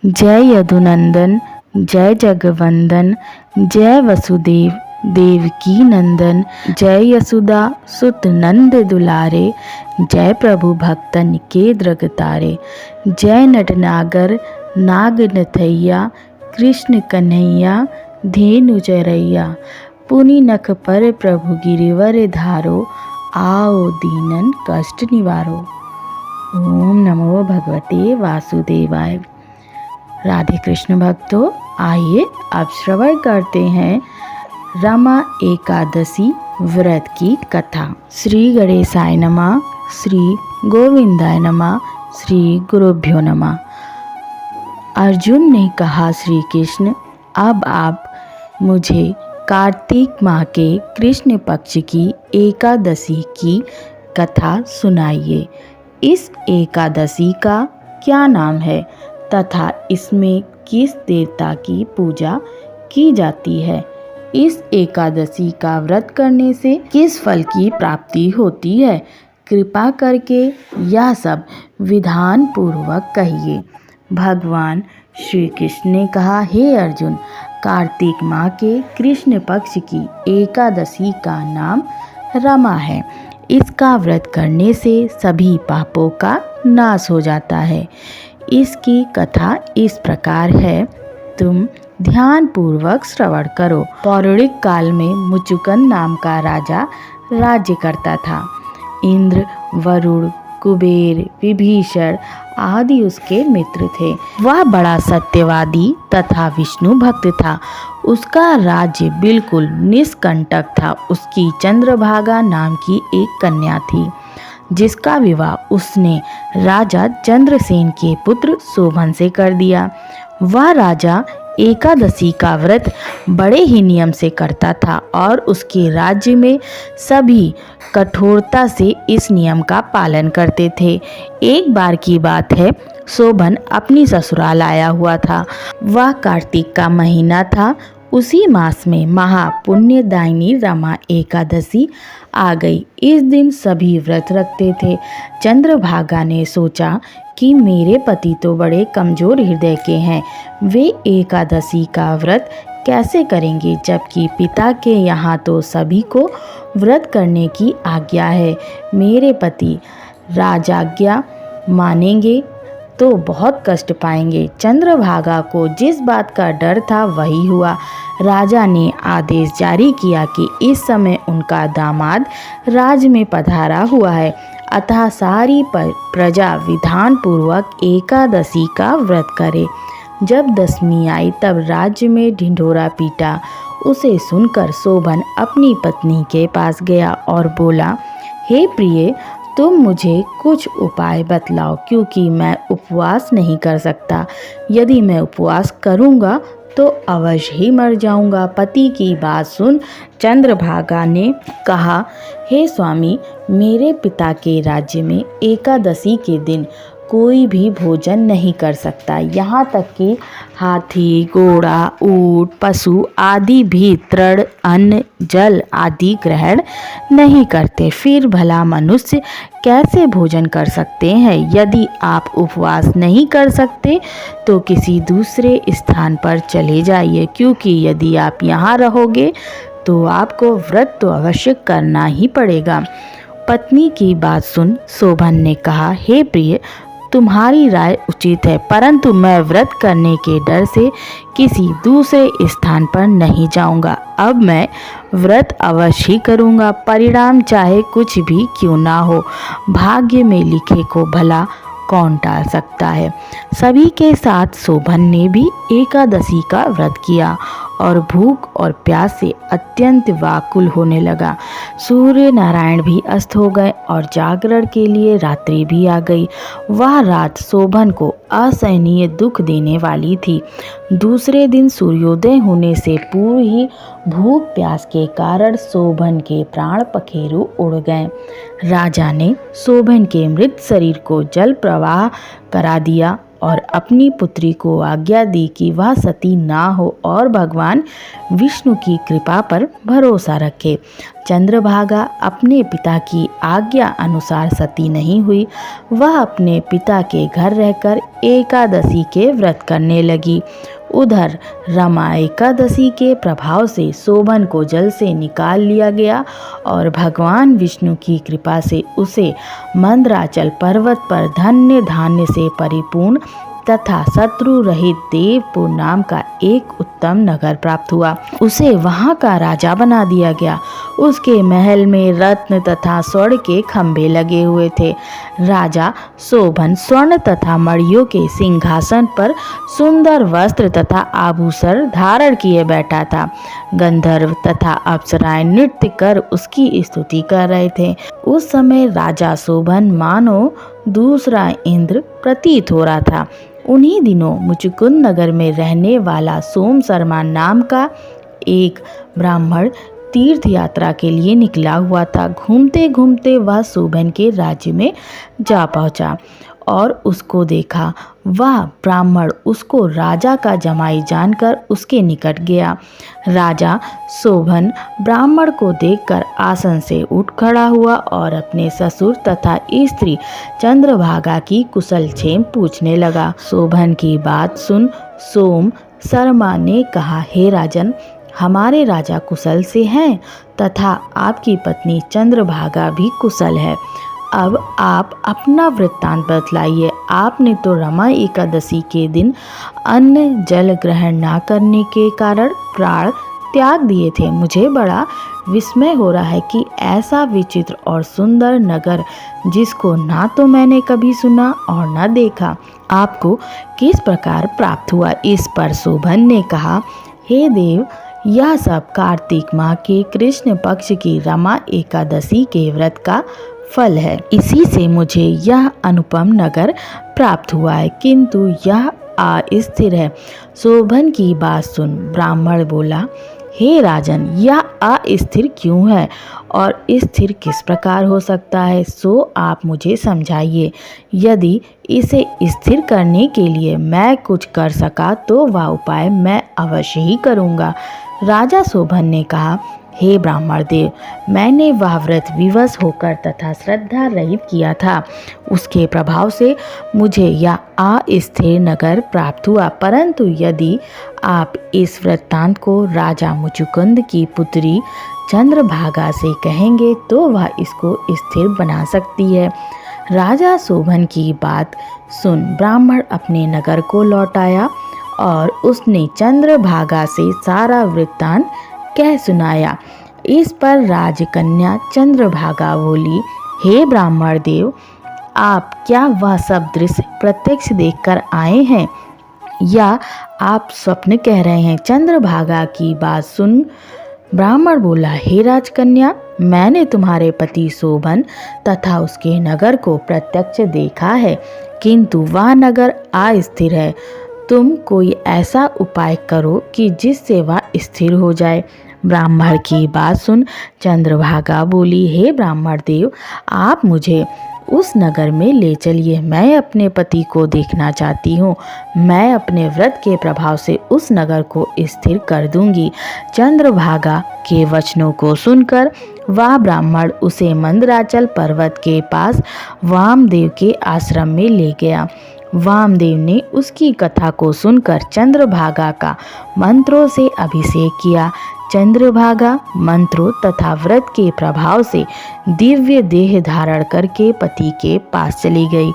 जय यदुनंदन, जय जगवंदन, जय वसुदेव देवकी नंदन, जय यशोदा सुत नंद दुलारे, जय प्रभु भक्तन के द्रगतारे, जय नटनागर नाग नथैया, कृष्ण कन्हैया धेनु चरैया, पुनि नख पर प्रभु गिरिवर धारो, आओ दीनन कष्ट निवारो। ओम नमो भगवते वासुदेवाय। राधे कृष्ण भक्तों, आइए अब श्रवण करते हैं रमा एकादशी व्रत की कथा। श्री गणेशाय नमः, श्री गोविंदाय नमः, श्री गुरुभ्यो नमः। अर्जुन ने कहा, श्री कृष्ण, अब आप मुझे कार्तिक माह के कृष्ण पक्ष की एकादशी की कथा सुनाइए। इस एकादशी का क्या नाम है तथा इसमें किस देवता की पूजा की जाती है? इस एकादशी का व्रत करने से किस फल की प्राप्ति होती है? कृपा करके यह सब विधान पूर्वक कहिए। भगवान श्री कृष्ण ने कहा, हे अर्जुन, कार्तिक माह के कृष्ण पक्ष की एकादशी का नाम रमा है। इसका व्रत करने से सभी पापों का नाश हो जाता है। इसकी कथा इस प्रकार है, तुम ध्यान पूर्वक श्रवण करो। पौराणिक काल में मुचुकन नाम का राजा राज्य करता था। इंद्र, वरुण, कुबेर, विभीषण आदि उसके मित्र थे। वह बड़ा सत्यवादी तथा विष्णु भक्त था। उसका राज्य बिल्कुल निष्कंटक था। उसकी चंद्रभागा नाम की एक कन्या थी, जिसका विवाह उसने राजा चंद्रसेन के पुत्र शोभन से कर दिया। वह राजा एकादशी का व्रत बड़े ही नियम से करता था और उसके राज्य में सभी कठोरता से इस नियम का पालन करते थे। एक बार की बात है, शोभन अपनी ससुराल आया हुआ था। वह कार्तिक का महीना था। उसी मास में महापुण्यदायिनी रमा एकादशी आ गई। इस दिन सभी व्रत रखते थे। चंद्रभागा ने सोचा कि मेरे पति तो बड़े कमजोर हृदय के हैं, वे एकादशी का व्रत कैसे करेंगे, जबकि पिता के यहाँ तो सभी को व्रत करने की आज्ञा है। मेरे पति राजाज्ञा मानेंगे तो बहुत कष्ट पाएंगे। चंद्रभागा को जिस बात का डर था वही हुआ। राजा ने आदेश जारी किया कि इस समय उनका दामाद राज में पधारा हुआ है, अतः सारी प्रजा विधान पूर्वक एकादशी का व्रत करे। जब दशमी आई तब राज्य में ढिंढोरा पीटा। उसे सुनकर शोभन अपनी पत्नी के पास गया और बोला, हे प्रिय, तुम मुझे कुछ उपाय बतलाओ, क्योंकि मैं उपवास नहीं कर सकता। यदि मैं उपवास करूँगा तो अवश्य ही मर जाऊंगा। पति की बात सुन चंद्रभागा ने कहा, हे स्वामी, मेरे पिता के राज्य में एकादशी के दिन कोई भी भोजन नहीं कर सकता। यहाँ तक कि हाथी, घोड़ा, ऊंट, पशु आदि भी तृण, अन्न, जल आदि ग्रहण नहीं करते। फिर भला मनुष्य कैसे भोजन कर सकते हैं? यदि आप उपवास नहीं कर सकते तो किसी दूसरे स्थान पर चले जाइए, क्योंकि यदि आप यहाँ रहोगे तो आपको व्रत तो अवश्य करना ही पड़ेगा। पत्नी की बात सुन शोभन ने कहा, हे प्रिय, तुम्हारी राय उचित है, परंतु मैं व्रत करने के डर से किसी दूसरे स्थान पर नहीं जाऊंगा। अब मैं व्रत अवश्य करूंगा, परिणाम चाहे कुछ भी क्यों ना हो। भाग्य में लिखे को भला कौन टाल सकता है। सभी के साथ शोभन ने भी एकादशी का व्रत किया और भूख और प्यास से अत्यंत व्याकुल होने लगा। सूर्य नारायण भी अस्त हो गए और जागरण के लिए रात्रि भी आ गई। वह रात शोभन को असहनीय दुख देने वाली थी। दूसरे दिन सूर्योदय होने से पूर्व ही भूख प्यास के कारण शोभन के प्राण पखेरु उड़ गए। राजा ने शोभन के मृत शरीर को जल प्रवाह करा दिया और अपनी पुत्री को आज्ञा दी कि वह सती ना हो और भगवान विष्णु की कृपा पर भरोसा रखे। चंद्रभागा अपने पिता की आज्ञा अनुसार सती नहीं हुई। वह अपने पिता के घर रहकर एकादशी के व्रत करने लगी। उधर रमा एकादशी के प्रभाव से शोभन को जल से निकाल लिया गया और भगवान विष्णु की कृपा से उसे मंदराचल पर्वत पर धन्य धान्य से परिपूर्ण तथा शत्रु रहित देवपुर नाम का एक उत्तम नगर प्राप्त हुआ। उसे वहां का राजा बना दिया गया। उसके महल में रत्न तथा स्वर्ण के खंभे लगे हुए थे। राजा शोभन स्वर्ण तथा मणियों के सिंहासन पर सुंदर वस्त्र तथा आभूषण धारण किए बैठा था। गंधर्व तथा अप्सराएं नृत्य कर उसकी स्तुति कर रहे थे। उस समय राजा शोभन मानो दूसरा इंद्र प्रतीत हो रहा था। उन्हीं दिनों मुचुकुंद नगर में रहने वाला सोम शर्मा नाम का एक ब्राह्मण तीर्थ यात्रा के लिए निकला हुआ था। घूमते घूमते वह शोभन के राज्य में जा पहुंचा और उसको देखा। वह ब्राह्मण उसको राजा का जमाई जानकर उसके निकट गया। राजा शोभन ब्राह्मण को देखकर आसन से उठ खड़ा हुआ और अपने ससुर तथा स्त्री चंद्रभागा की कुशलक्षेम पूछने लगा। शोभन की बात सुन सोम शर्मा ने कहा, हे राजन, हमारे राजा कुशल से हैं तथा आपकी पत्नी चंद्रभागा भी कुशल है। अब आप अपना वृत्तांत बतलाइए। आपने तो रमा एकादशी के दिन अन्न जल ग्रहण न करने के कारण प्राण त्याग दिए थे। मुझे बड़ा विस्मय हो रहा है कि ऐसा विचित्र और सुंदर नगर, जिसको ना तो मैंने कभी सुना और न देखा, आपको किस प्रकार प्राप्त हुआ। इस पर शोभन ने कहा, हे देव, यह सब कार्तिक माह के कृष्ण पक्ष की रमा एकादशी के व्रत का फल है। इसी से मुझे यह अनुपम नगर प्राप्त हुआ है, किंतु यह अस्थिर है। शोभन की बात सुन ब्राह्मण बोला, हे राजन, यह अस्थिर क्यों है और स्थिर किस प्रकार हो सकता है, सो आप मुझे समझाइए। यदि इसे स्थिर करने के लिए मैं कुछ कर सका तो वह उपाय मैं अवश्य ही करूँगा। राजा शोभन ने कहा, हे ब्राह्मण देव, मैंने वह व्रत विवश होकर तथा श्रद्धा रहित किया था। उसके प्रभाव से मुझे यह अस्थिर नगर प्राप्त हुआ। परंतु यदि आप इस वृत्तांत को राजा मुचुकुंद की पुत्री चंद्रभागा से कहेंगे तो वह इसको स्थिर बना सकती है। राजा शोभन की बात सुन ब्राह्मण अपने नगर को लौट आया और उसने चंद्रभागा से सारा वृत्तांत कह सुनाया। इस पर राजकन्या चंद्रभागा बोली, हे ब्राह्मण देव, आप क्या वह सब दृश्य प्रत्यक्ष देखकर आए हैं या आप स्वप्न कह रहे हैं। चंद्रभागा की बात सुन ब्राह्मण बोला, हे राजकन्या, मैंने तुम्हारे पति शोभन तथा उसके नगर को प्रत्यक्ष देखा है, किंतु वह नगर अस्थिर है। तुम कोई ऐसा उपाय करो कि जिससे वह स्थिर हो जाए। ब्राह्मण की बात सुन चंद्रभागा बोली, हे ब्राह्मण देव, आप मुझे उस नगर में ले चलिए। मैं अपने पति को देखना चाहती हूँ। मैं अपने व्रत के प्रभाव से उस नगर को स्थिर कर दूंगी। चंद्रभागा के वचनों को सुनकर वह ब्राह्मण उसे मंदराचल पर्वत के पास वामदेव के आश्रम में ले गया। वामदेव ने उसकी कथा को सुनकर चंद्रभागा का मंत्रों से अभिषेक किया। चंद्रभागा मंत्रों तथा व्रत के प्रभाव से दिव्य देह धारण करके पति के पास चली गई।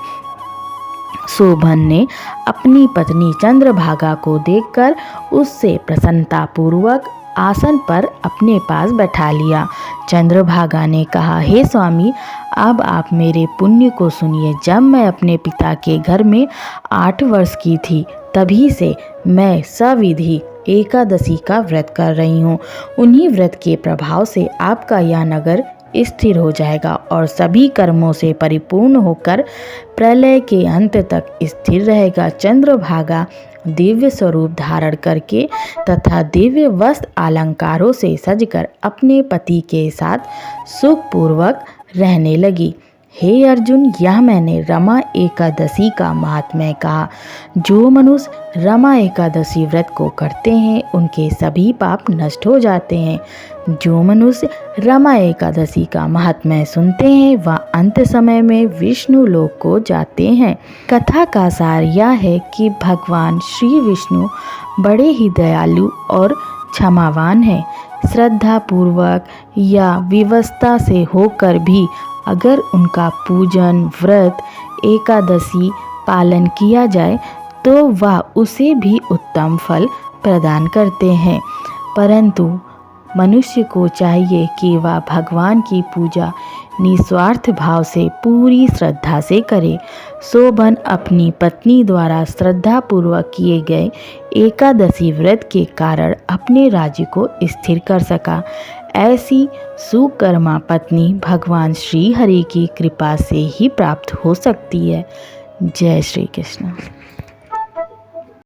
शोभन ने अपनी पत्नी चंद्रभागा को देखकर उससे प्रसन्नतापूर्वक आसन पर अपने पास बैठा लिया। चंद्रभागा ने कहा, हे स्वामी, अब आप मेरे पुण्य को सुनिए। जब मैं अपने पिता के घर में 8 वर्ष की थी, तभी से मैं सविधि एकादशी का व्रत कर रही हूँ। उन्हीं व्रत के प्रभाव से आपका यह नगर स्थिर हो जाएगा और सभी कर्मों से परिपूर्ण होकर प्रलय के अंत तक स्थिर रहेगा। चंद्रभागा दिव्य स्वरूप धारण करके तथा दिव्य वस्त्र अलंकारों से सजकर अपने पति के साथ सुखपूर्वक रहने लगी। हे अर्जुन, यह मैंने रमा एकादशी का महात्म्य कहा। जो मनुष्य रमा एकादशी व्रत को करते हैं उनके सभी पाप नष्ट हो जाते हैं। जो मनुष्य रमा एकादशी का महात्म्य सुनते हैं वह अंत समय में विष्णु लोक को जाते हैं। कथा का सार यह है कि भगवान श्री विष्णु बड़े ही दयालु और क्षमावान हैं। श्रद्धा पूर्वक या विवशता से होकर भी अगर उनका पूजन, व्रत, एकादशी पालन किया जाए तो वह उसे भी उत्तम फल प्रदान करते हैं। परंतु मनुष्य को चाहिए कि वह भगवान की पूजा निस्वार्थ भाव से पूरी श्रद्धा से करे। शोभन अपनी पत्नी द्वारा श्रद्धा पूर्वक किए गए एकादशी व्रत के कारण अपने राज्य को स्थिर कर सका। ऐसी सुकर्मा पत्नी भगवान श्री हरि की कृपा से ही प्राप्त हो सकती है। जय श्री कृष्ण।